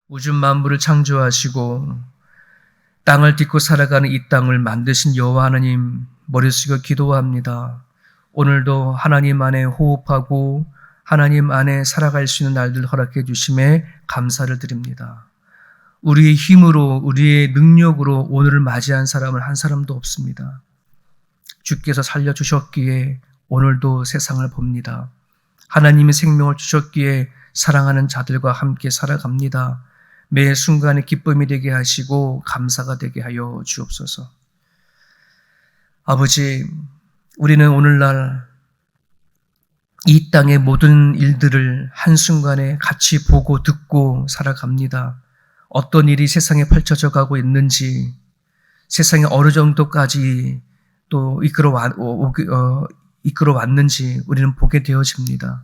우주 만물을 창조하시고 땅을 딛고 살아가는 이 땅을 만드신 여호와 하나님 머리 숙여 기도합니다. 오늘도 하나님 안에 호흡하고 하나님 안에 살아갈 수 있는 날들 허락해 주심에 감사를 드립니다. 우리의 힘으로 우리의 능력으로 오늘을 맞이한 사람은 한 사람도 없습니다. 주께서 살려주셨기에 오늘도 세상을 봅니다. 하나님의 생명을 주셨기에 사랑하는 자들과 함께 살아갑니다. 매 순간에 기쁨이 되게 하시고 감사가 되게 하여 주옵소서. 아버지, 우리는 오늘날 이 땅의 모든 일들을 한순간에 같이 보고 듣고 살아갑니다. 어떤 일이 세상에 펼쳐져 가고 있는지, 세상에 어느 정도까지 또 이끌어왔는지 우리는 보게 되어집니다.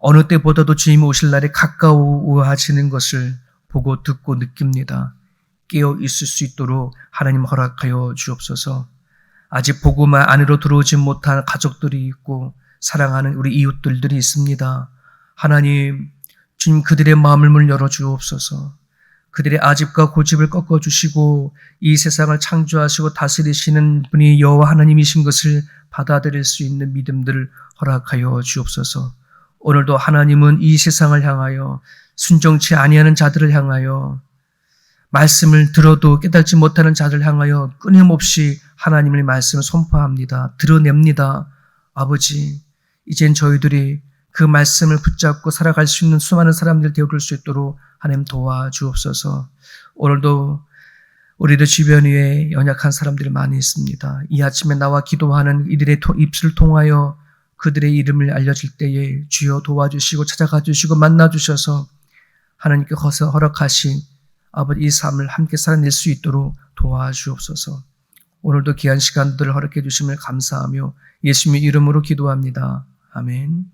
어느 때보다도 주님이 오실 날이 가까워지는 것을 보고 듣고 느낍니다. 깨어 있을 수 있도록 하나님 허락하여 주옵소서. 아직 복음 안으로 들어오지 못한 가족들이 있고 사랑하는 우리 이웃들이 있습니다. 하나님, 주님 그들의 마음을 문 열어 주옵소서. 그들의 아집과 고집을 꺾어주시고 이 세상을 창조하시고 다스리시는 분이 여호와 하나님이신 것을 받아들일 수 있는 믿음들을 허락하여 주옵소서. 오늘도 하나님은 이 세상을 향하여 순종치 아니하는 자들을 향하여 말씀을 들어도 깨닫지 못하는 자들을 향하여 끊임없이 하나님의 말씀을 선포합니다. 드러냅니다. 아버지, 이젠 저희들이 그 말씀을 붙잡고 살아갈 수 있는 수많은 사람들 되어줄 수 있도록 하나님 도와주옵소서. 오늘도 우리들 주변 위에 연약한 사람들이 많이 있습니다. 이 아침에 나와 기도하는 이들의 입술을 통하여 그들의 이름을 알려질 때에 주여 도와주시고 찾아가 주시고 만나 주셔서 하나님께서 허락하신 아버지 이 삶을 함께 살아낼 수 있도록 도와주옵소서. 오늘도 귀한 시간들을 허락해 주심을 감사하며 예수님의 이름으로 기도합니다. 아멘.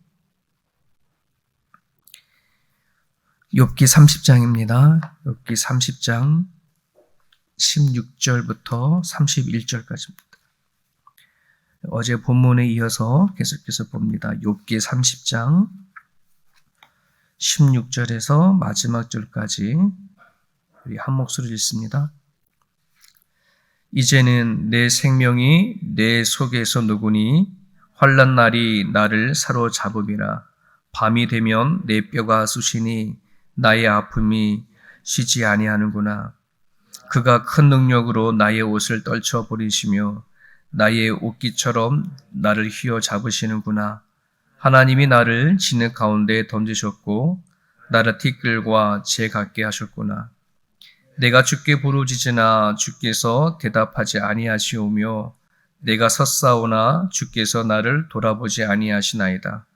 욥기 30장입니다. 욥기 30장 16절부터 31절까지입니다. 어제 본문에 이어서 계속해서 봅니다. 욥기 30장 16절에서 마지막 절까지 우리 한 목소리로 읽습니다. 이제는 내 생명이 내 속에서 누구니 환난 날이 나를 사로잡음이라. 밤이 되면 내 뼈가 쑤시니 나의 아픔이 쉬지 아니하는구나. 그가 큰 능력으로 나의 옷을 떨쳐버리시며 나의 옷깃처럼 나를 휘어잡으시는구나. 하나님이 나를 진흙 가운데 던지셨고 나를 티끌과 재 같게 하셨구나. 내가 주께 부르짖으나 주께서 대답하지 아니하시오며 내가 섰사오나 주께서 나를 돌아보지 아니하시나이다.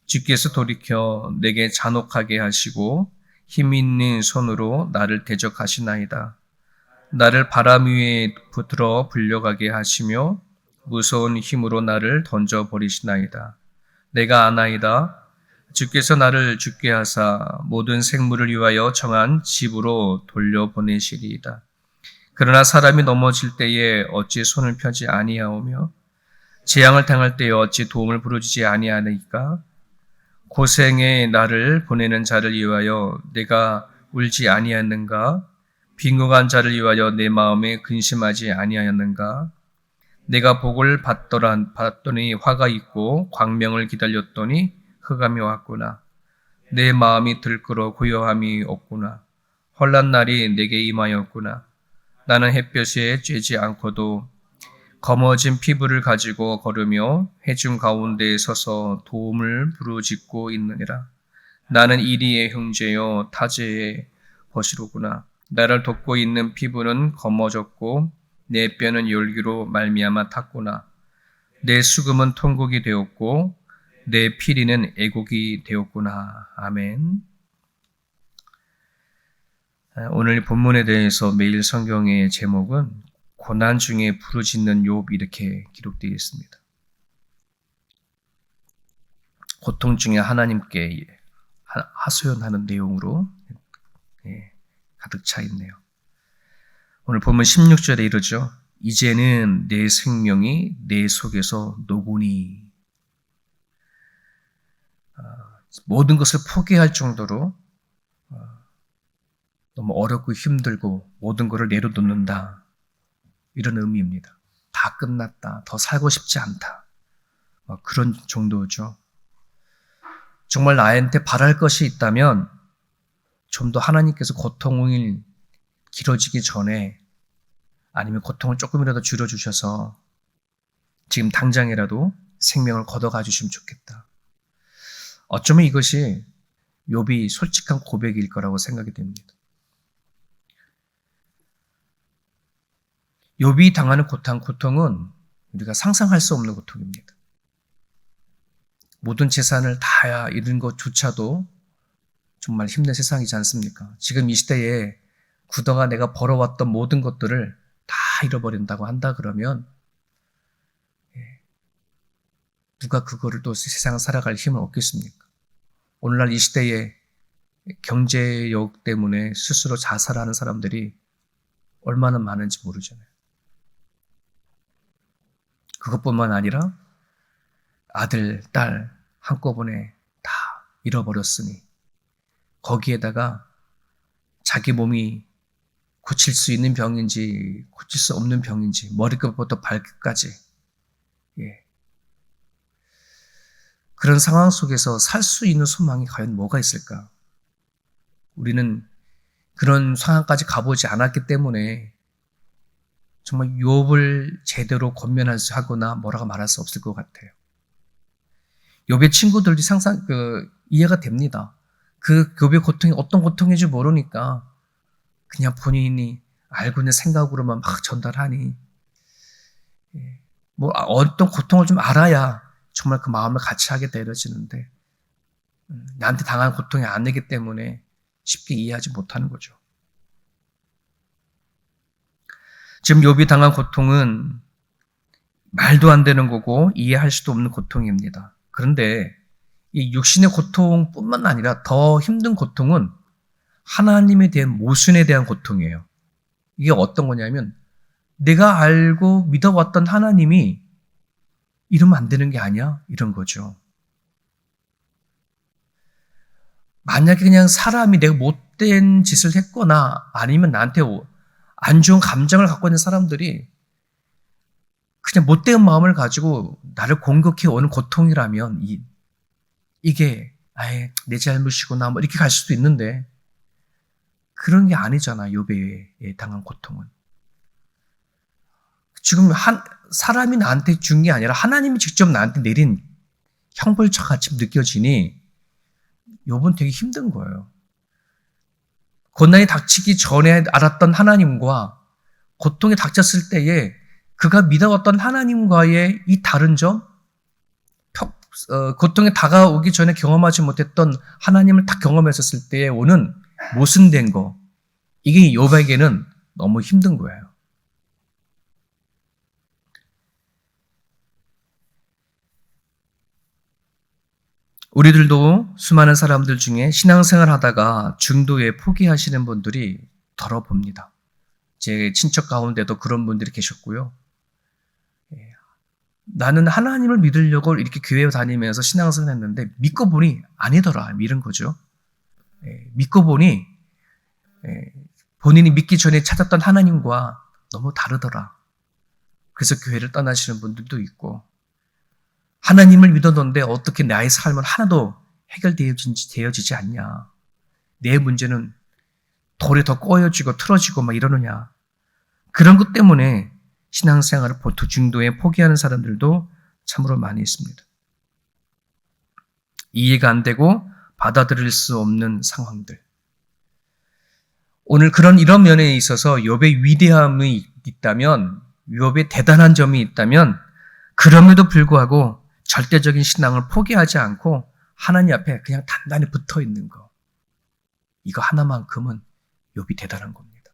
주께서 돌이켜 내게 잔혹하게 하시고 힘 있는 손으로 나를 대적하시나이다. 나를 바람 위에 들어 불려가게 하시며 무서운 힘으로 나를 던져버리시나이다. 내가 아나이다. 주께서 나를 죽게 하사 모든 생물을 위하여 정한 집으로 돌려보내시리이다. 그러나 사람이 넘어질 때에 어찌 손을 펴지 아니하오며 재앙을 당할 때에 어찌 도움을 부르짖지 아니하니까. 고생에 나를 보내는 자를 위하여 내가 울지 아니하였는가? 빈궁한 자를 위하여 내 마음에 근심하지 아니하였는가? 내가 복을 받더니 화가 있고 광명을 기다렸더니 흑암이 왔구나. 내 마음이 들끓어 고요함이 없구나. 혼란 날이 내게 임하였구나. 나는 햇볕에 쬐지 않고도 검어진 피부를 가지고 걸으며 회중 가운데에 서서 도움을 부르짖고 있느니라. 나는 이리의 형제요 타제의 벗이로구나. 나를 돕고 있는 피부는 검어졌고 내 뼈는 열기로 말미암아 탔구나. 내 수금은 통곡이 되었고 내 피리는 애곡이 되었구나. 아멘. 오늘 본문에 대해서 매일 성경의 제목은 고난 중에 부르짖는 욥 이렇게 기록되어 있습니다. 고통 중에 하나님께 하소연하는 내용으로 가득 차 있네요. 오늘 본문 16절에 이르죠. 이제는 내 생명이 내 속에서 노구니. 모든 것을 포기할 정도로 너무 어렵고 힘들고 모든 것을 내려놓는다. 이런 의미입니다. 다 끝났다. 더 살고 싶지 않다. 그런 정도죠. 정말 나한테 바랄 것이 있다면 좀 더 하나님께서 고통이 길어지기 전에 아니면 고통을 조금이라도 줄여주셔서 지금 당장이라도 생명을 걷어가 주시면 좋겠다. 어쩌면 이것이 욥이 솔직한 고백일 거라고 생각이 됩니다. 욥이 당하는 고통은 우리가 상상할 수 없는 고통입니다. 모든 재산을 다 잃은 것조차도 정말 힘든 세상이지 않습니까? 지금 이 시대에 그동안 내가 벌어왔던 모든 것들을 다 잃어버린다고 한다 그러면 누가 그거를 또 세상을 살아갈 힘을 얻겠습니까? 오늘날 이 시대에 경제력 때문에 스스로 자살하는 사람들이 얼마나 많은지 모르잖아요. 그것뿐만 아니라 아들, 딸 한꺼번에 다 잃어버렸으니 거기에다가 자기 몸이 고칠 수 있는 병인지 고칠 수 없는 병인지 머리끝부터 발끝까지 그런 상황 속에서 살 수 있는 소망이 과연 뭐가 있을까? 우리는 그런 상황까지 가보지 않았기 때문에 정말 욥을 제대로 권면하거나 뭐라고 말할 수 없을 것 같아요. 욥의 친구들이 이해가 됩니다. 그 욥의 고통이 어떤 고통인지 모르니까 그냥 본인이 알고 있는 생각으로만 막 전달하니 어떤 고통을 좀 알아야 정말 그 마음을 같이 하겠다 이러지는데 나한테 당한 고통이 아니기 때문에 쉽게 이해하지 못하는 거죠. 지금 욥이 당한 고통은 말도 안 되는 거고 이해할 수도 없는 고통입니다. 그런데 이 육신의 고통뿐만 아니라 더 힘든 고통은 하나님에 대한 모순에 대한 고통이에요. 이게 어떤 거냐면 내가 알고 믿어왔던 하나님이 이러면 안 되는 게 아니야? 이런 거죠. 만약에 그냥 사람이 내가 못된 짓을 했거나 아니면 나한테 안 좋은 감정을 갖고 있는 사람들이 그냥 못된 마음을 가지고 나를 공격해 오는 고통이라면 이게 내 잘못이구나 뭐 이렇게 갈 수도 있는데 그런 게 아니잖아. 욥에 당한 고통은. 지금 사람이 나한테 준 게 아니라 하나님이 직접 나한테 내린 형벌처같이 느껴지니 욥은 되게 힘든 거예요. 고난이 닥치기 전에 알았던 하나님과 고통이 닥쳤을 때에 그가 믿어왔던 하나님과의 이 다른 점, 고통이 다가오기 전에 경험하지 못했던 하나님을 딱 경험했었을 때에 오는 모순된 거, 이게 욥에게는 너무 힘든 거예요. 우리들도 수많은 사람들 중에 신앙생활 하다가 중도에 포기하시는 분들이 더러봅니다. 제 친척 가운데도 그런 분들이 계셨고요. 나는 하나님을 믿으려고 이렇게 교회 다니면서 신앙생활 했는데 믿고 보니 아니더라. 이런 거죠. 믿고 보니 본인이 믿기 전에 찾았던 하나님과 너무 다르더라. 그래서 교회를 떠나시는 분들도 있고 하나님을 믿었는데 어떻게 나의 삶은 하나도 해결되어지지 않냐. 내 문제는 돌에 더 꼬여지고 틀어지고 막 이러느냐. 그런 것 때문에 신앙생활을 보통 중도에 포기하는 사람들도 참으로 많이 있습니다. 이해가 안 되고 받아들일 수 없는 상황들. 오늘 이런 면에 있어서 욥의 위대함이 있다면, 욥의 대단한 점이 있다면, 그럼에도 불구하고 절대적인 신앙을 포기하지 않고 하나님 앞에 그냥 단단히 붙어 있는 거. 이거 하나만큼은 욥이 대단한 겁니다.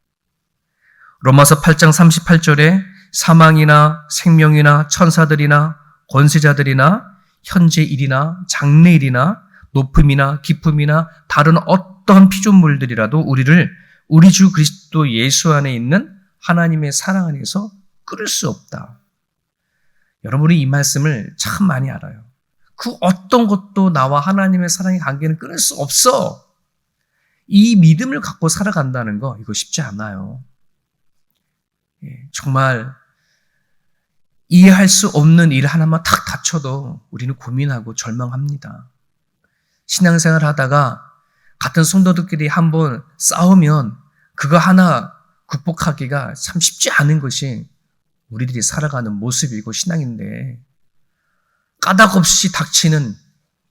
로마서 8장 38절에 사망이나 생명이나 천사들이나 권세자들이나 현재 일이나 장래 일이나 높음이나 깊음이나 다른 어떤 피조물들이라도 우리를 우리 주 그리스도 예수 안에 있는 하나님의 사랑 안에서 끊을 수 없다. 여러분이 이 말씀을 참 많이 알아요. 그 어떤 것도 나와 하나님의 사랑의 관계는 끊을 수 없어. 이 믿음을 갖고 살아간다는 거 이거 쉽지 않아요. 정말 이해할 수 없는 일 하나만 탁 닥쳐도 우리는 고민하고 절망합니다. 신앙생활 하다가 같은 성도들끼리 한번 싸우면 그거 하나 극복하기가 참 쉽지 않은 것이 우리들이 살아가는 모습이고 신앙인데 까닭없이 닥치는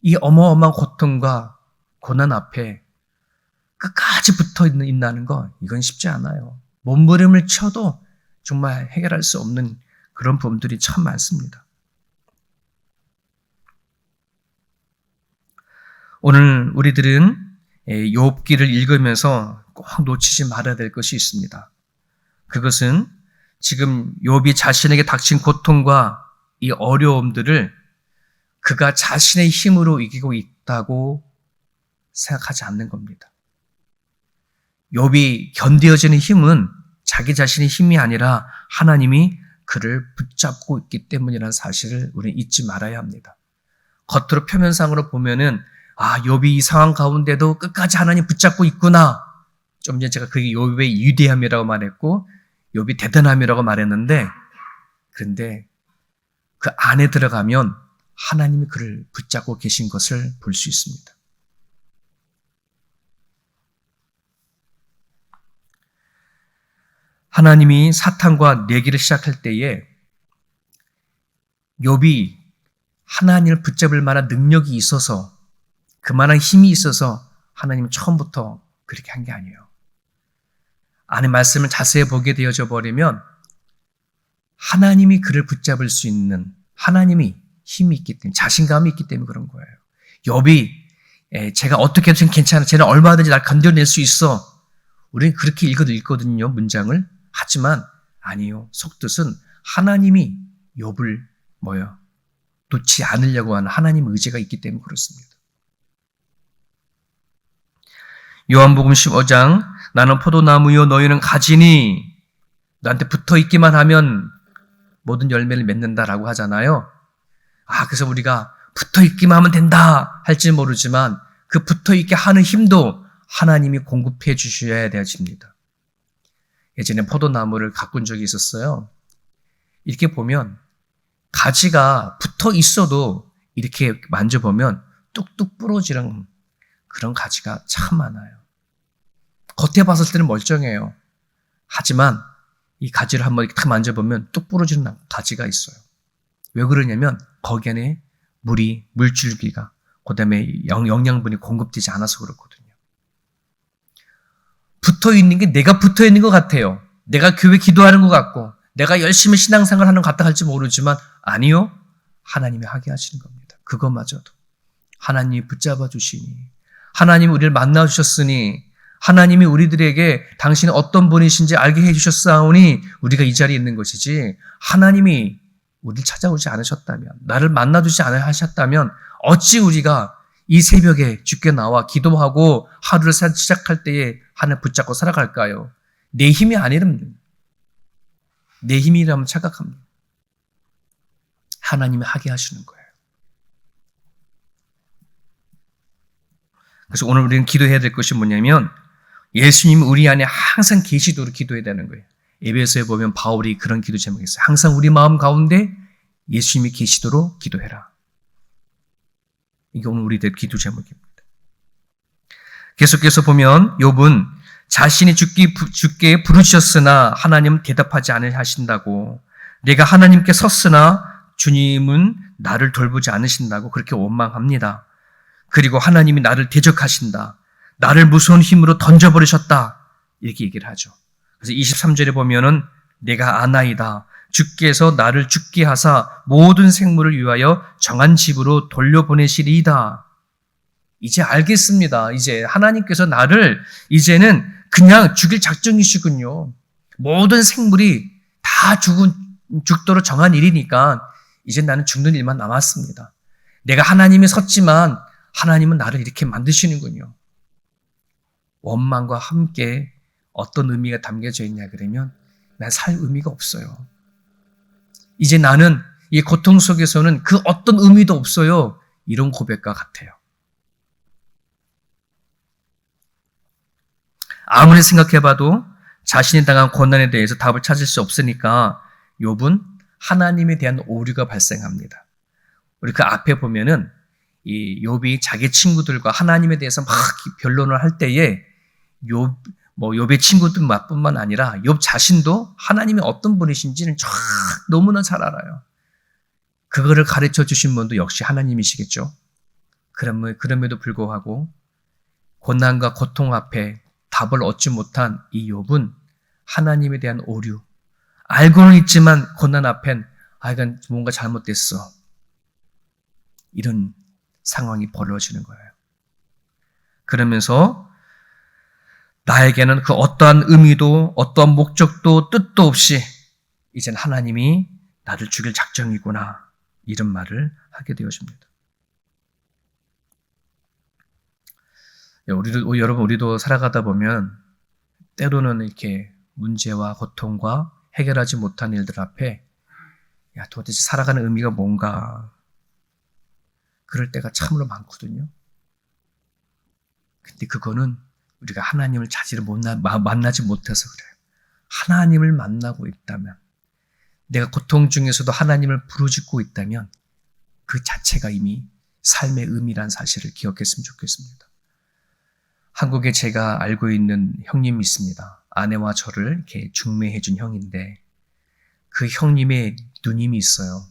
이 어마어마한 고통과 고난 앞에 끝까지 붙어 있다는 거 이건 쉽지 않아요. 몸부림을 쳐도 정말 해결할 수 없는 그런 부분들이 참 많습니다. 오늘 우리들은 욥기를 읽으면서 꼭 놓치지 말아야 될 것이 있습니다. 그것은 지금 욥이 자신에게 닥친 고통과 이 어려움들을 그가 자신의 힘으로 이기고 있다고 생각하지 않는 겁니다. 욥이 견뎌지는 힘은 자기 자신의 힘이 아니라 하나님이 그를 붙잡고 있기 때문이라는 사실을 우리는 잊지 말아야 합니다. 겉으로 표면상으로 보면은 욥이 이 상황 가운데도 끝까지 하나님 붙잡고 있구나. 좀 전에 제가 그게 욥의 위대함이라고 말했고 욥이 대단함이라고 말했는데 그런데 그 안에 들어가면 하나님이 그를 붙잡고 계신 것을 볼 수 있습니다. 하나님이 사탄과 내기를 시작할 때에 욥이 하나님을 붙잡을 만한 능력이 있어서 그만한 힘이 있어서 하나님은 처음부터 그렇게 한 게 아니에요. 안에 말씀을 자세히 보게 되어져 버리면 하나님이 그를 붙잡을 수 있는 하나님이 힘이 있기 때문에 자신감이 있기 때문에 그런 거예요. 욥이 제가 어떻게 해도 괜찮아. 쟤는 얼마든지 날 건져낼 수 있어. 우리는 그렇게 읽거든요. 문장을. 하지만 아니요. 속뜻은 하나님이 욥을 놓지 않으려고 하는 하나님의 의지가 있기 때문에 그렇습니다. 요한복음 15장 나는 포도나무요 너희는 가지니 너한테 붙어있기만 하면 모든 열매를 맺는다라고 하잖아요. 그래서 우리가 붙어있기만 하면 된다 할지 모르지만 그 붙어있게 하는 힘도 하나님이 공급해 주셔야 되어집니다. 예전에 포도나무를 가꾼 적이 있었어요. 이렇게 보면 가지가 붙어 있어도 이렇게 만져보면 뚝뚝 부러지는 그런 가지가 참 많아요. 겉에 봤을 때는 멀쩡해요. 하지만 이 가지를 한번 딱 만져보면 뚝 부러지는 가지가 있어요. 왜 그러냐면 거기 안에 물줄기가 그다음에 영양분이 공급되지 않아서 그렇거든요. 붙어있는 게 내가 붙어있는 것 같아요. 내가 교회 기도하는 것 같고 내가 열심히 신앙생활 하는 것 같다 할지 모르지만 아니요. 하나님이 하게 하시는 겁니다. 그것마저도. 하나님이 붙잡아 주시니 하나님이 우리를 만나 주셨으니 하나님이 우리들에게 당신이 어떤 분이신지 알게 해주셨사오니 우리가 이 자리에 있는 것이지 하나님이 우리를 찾아오지 않으셨다면 나를 만나주지 않으셨다면 어찌 우리가 이 새벽에 주께 나와 기도하고 하루를 시작할 때에 하나님 붙잡고 살아갈까요? 내 힘이 아니랍니다. 내 힘이라면 착각합니다. 하나님이 하게 하시는 거예요. 그래서 오늘 우리는 기도해야 될 것이 뭐냐면 예수님이 우리 안에 항상 계시도록 기도해야 되는 거예요. 에베소에 보면 바울이 그런 기도 제목이 있어요. 항상 우리 마음 가운데 예수님이 계시도록 기도해라. 이게 오늘 우리들 기도 제목입니다. 계속해서 보면 욥은 자신이 주께 부르셨으나 하나님은 대답하지 않으신다고 내가 하나님께 섰으나 주님은 나를 돌보지 않으신다고 그렇게 원망합니다. 그리고 하나님이 나를 대적하신다. 나를 무서운 힘으로 던져버리셨다. 이렇게 얘기를 하죠. 그래서 23절에 보면은 내가 아나이다. 주께서 나를 죽게 하사 모든 생물을 위하여 정한 집으로 돌려보내시리이다. 이제 알겠습니다. 이제 하나님께서 나를 이제는 그냥 죽일 작정이시군요. 모든 생물이 다 죽도록 정한 일이니까 이제 나는 죽는 일만 남았습니다. 내가 하나님이 섰지만 하나님은 나를 이렇게 만드시는군요. 원망과 함께 어떤 의미가 담겨져 있냐 그러면 난 살 의미가 없어요. 이제 나는 이 고통 속에서는 그 어떤 의미도 없어요. 이런 고백과 같아요. 아무리 생각해봐도 자신이 당한 고난에 대해서 답을 찾을 수 없으니까 욥은 하나님에 대한 오류가 발생합니다. 우리 그 앞에 보면은 이 욥이 자기 친구들과 하나님에 대해서 막 변론을 할 때에 욥의 친구들뿐만 아니라 욥 자신도 하나님이 어떤 분이신지는 너무나 잘 알아요. 그거를 가르쳐 주신 분도 역시 하나님이시겠죠. 그럼에도 불구하고 고난과 고통 앞에 답을 얻지 못한 이 욥은 하나님에 대한 오류, 알고는 있지만 고난 앞엔 이건 뭔가 잘못됐어. 이런 상황이 벌어지는 거예요. 그러면서 나에게는 그 어떠한 의미도 어떠한 목적도 뜻도 없이 이젠 하나님이 나를 죽일 작정이구나 이런 말을 하게 되어집니다. 여러분 우리도 살아가다 보면 때로는 이렇게 문제와 고통과 해결하지 못한 일들 앞에 도대체 살아가는 의미가 뭔가 그럴 때가 참으로 많거든요. 근데 그거는 우리가 하나님을 자지를 만나지 못해서 그래요. 하나님을 만나고 있다면, 내가 고통 중에서도 하나님을 부르짖고 있다면 그 자체가 이미 삶의 의미란 사실을 기억했으면 좋겠습니다. 한국에 제가 알고 있는 형님이 있습니다. 아내와 저를 이렇게 중매해 준 형인데 그 형님의 누님이 있어요.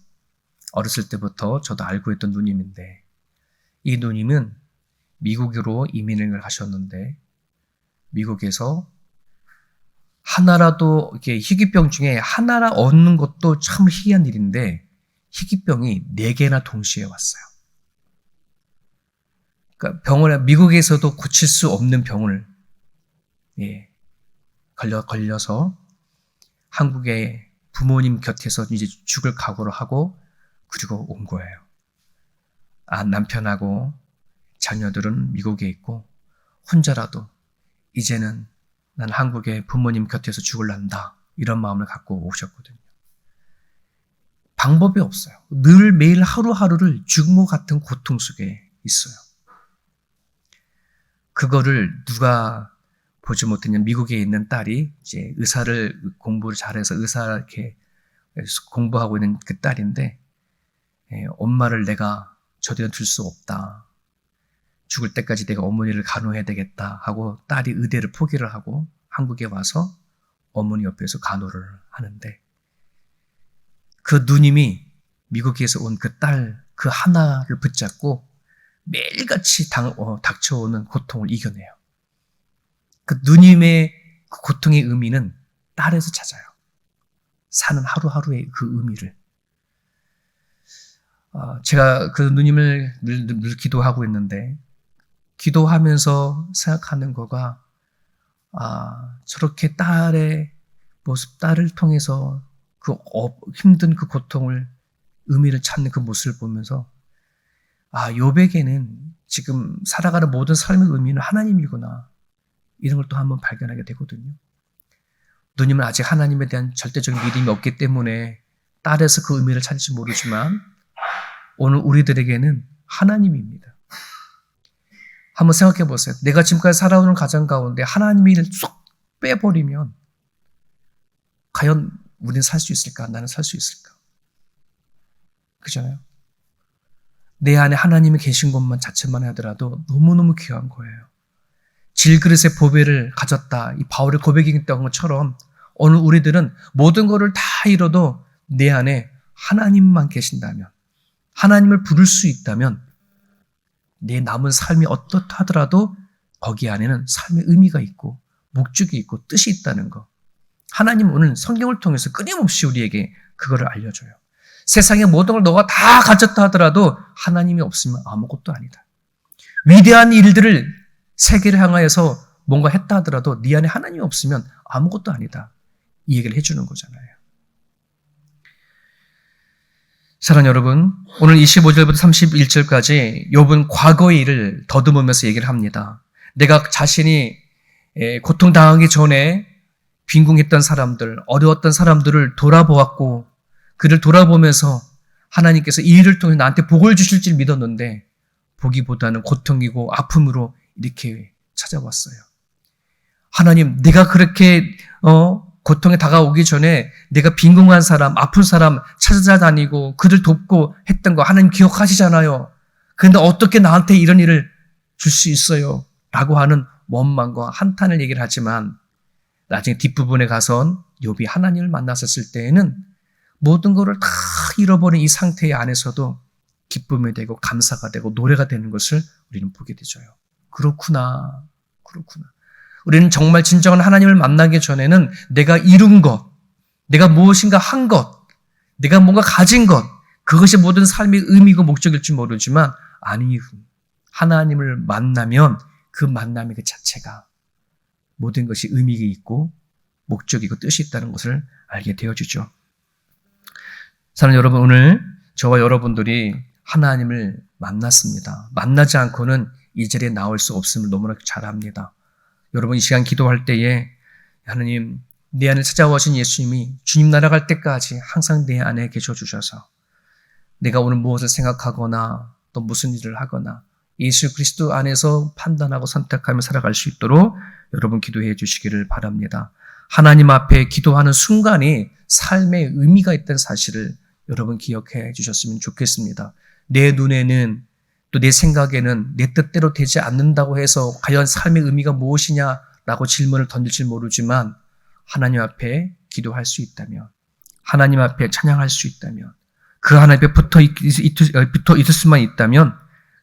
어렸을 때부터 저도 알고 있던 누님인데 이 누님은 미국으로 이민을 가셨는데 미국에서 하나라도 이렇게 희귀병 중에 하나라 얻는 것도 참 희귀한 일인데 희귀병이 4개나 동시에 왔어요. 그러니까 병원에 미국에서도 고칠 수 없는 병을 걸려서 한국의 부모님 곁에서 이제 죽을 각오를 하고 그리고 온 거예요. 남편하고 자녀들은 미국에 있고 혼자라도 이제는 난 한국의 부모님 곁에서 죽을란다 이런 마음을 갖고 오셨거든요. 방법이 없어요. 늘 매일 하루하루를 죽음과 같은 고통 속에 있어요. 그거를 누가 보지 못했냐면 미국에 있는 딸이 이제 의사를 공부를 잘해서 의사 이렇게 공부하고 있는 그 딸인데 엄마를 내가 저리는 둘 수 없다. 죽을 때까지 내가 어머니를 간호해야 되겠다 하고 딸이 의대를 포기를 하고 한국에 와서 어머니 옆에서 간호를 하는데 그 누님이 미국에서 온 그 딸 그 하나를 붙잡고 매일같이 닥쳐오는 고통을 이겨내요. 그 누님의 그 고통의 의미는 딸에서 찾아요. 사는 하루하루의 그 의미를. 제가 그 누님을 늘 기도하고 있는데 기도하면서 생각하는 거가 저렇게 딸의 모습, 딸을 통해서 그 힘든 그 고통을 의미를 찾는 그 모습을 보면서 욥에게는 지금 살아가는 모든 삶의 의미는 하나님이구나 이런 걸 또 한번 발견하게 되거든요. 누님은 아직 하나님에 대한 절대적인 믿음이 없기 때문에 딸에서 그 의미를 찾을지 모르지만 오늘 우리들에게는 하나님입니다. 한번 생각해 보세요. 내가 지금까지 살아오는 가정 가운데 하나님을 쏙 빼버리면 과연 우리는 살 수 있을까? 나는 살 수 있을까? 그렇잖아요. 내 안에 하나님이 계신 것만 자체만 하더라도 너무너무 귀한 거예요. 질그릇의 보배를 가졌다. 이 바울의 고백이었던 것처럼 오늘 우리들은 모든 것을 다 잃어도 내 안에 하나님만 계신다면 하나님을 부를 수 있다면 내 남은 삶이 어떻다 하더라도 거기 안에는 삶의 의미가 있고 목적이 있고 뜻이 있다는 거. 하나님은 오늘 성경을 통해서 끊임없이 우리에게 그거를 알려줘요. 세상의 모든 걸 너가 다 가졌다 하더라도 하나님이 없으면 아무것도 아니다. 위대한 일들을 세계를 향하여서 뭔가 했다 하더라도 네 안에 하나님이 없으면 아무것도 아니다. 이 얘기를 해주는 거잖아요. 사랑하는 여러분, 오늘 25절부터 31절까지 욥은 과거의 일을 더듬으면서 얘기를 합니다. 내가 자신이 고통당하기 전에 빈궁했던 사람들, 어려웠던 사람들을 돌아보았고 그를 돌아보면서 하나님께서 이 일을 통해 나한테 복을 주실 줄 믿었는데 보기보다는 고통이고 아픔으로 이렇게 찾아왔어요. 하나님, 내가 그렇게 고통에 다가오기 전에 내가 빈궁한 사람, 아픈 사람 찾아다니고 그들 돕고 했던 거 하나님 기억하시잖아요. 그런데 어떻게 나한테 이런 일을 줄 수 있어요? 라고 하는 원망과 한탄을 얘기를 하지만 나중에 뒷부분에 가선 욥이 하나님을 만났었을 때에는 모든 것을 다 잃어버린 이 상태 안에서도 기쁨이 되고 감사가 되고 노래가 되는 것을 우리는 보게 되죠. 그렇구나. 우리는 정말 진정한 하나님을 만나기 전에는 내가 이룬 것, 내가 무엇인가 한 것, 내가 뭔가 가진 것, 그것이 모든 삶의 의미고 목적일지 모르지만 아니, 하나님을 만나면 그 만남의 그 자체가 모든 것이 의미가 있고 목적이고 뜻이 있다는 것을 알게 되어주죠. 사랑하는 여러분, 오늘 저와 여러분들이 하나님을 만났습니다. 만나지 않고는 이 자리에 나올 수 없음을 너무나 잘 압니다. 여러분, 이 시간 기도할 때에 하나님, 내 안에 찾아오신 예수님이 주님 나라 갈 때까지 항상 내 안에 계셔 주셔서 내가 오늘 무엇을 생각하거나 또 무슨 일을 하거나 예수 그리스도 안에서 판단하고 선택하며 살아갈 수 있도록 여러분 기도해 주시기를 바랍니다. 하나님 앞에 기도하는 순간이 삶의 의미가 있다는 사실을 여러분 기억해 주셨으면 좋겠습니다. 내 눈에는 또 내 생각에는 내 뜻대로 되지 않는다고 해서 과연 삶의 의미가 무엇이냐라고 질문을 던질지 모르지만 하나님 앞에 기도할 수 있다면, 하나님 앞에 찬양할 수 있다면, 그 하나님 앞에 붙어 있을 수만 있다면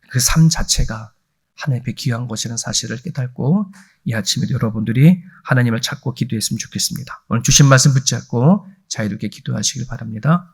그 삶 자체가 하나님 앞에 귀한 것이라는 사실을 깨닫고 이 아침에도 여러분들이 하나님을 찾고 기도했으면 좋겠습니다. 오늘 주신 말씀 붙잡고 자유롭게 기도하시길 바랍니다.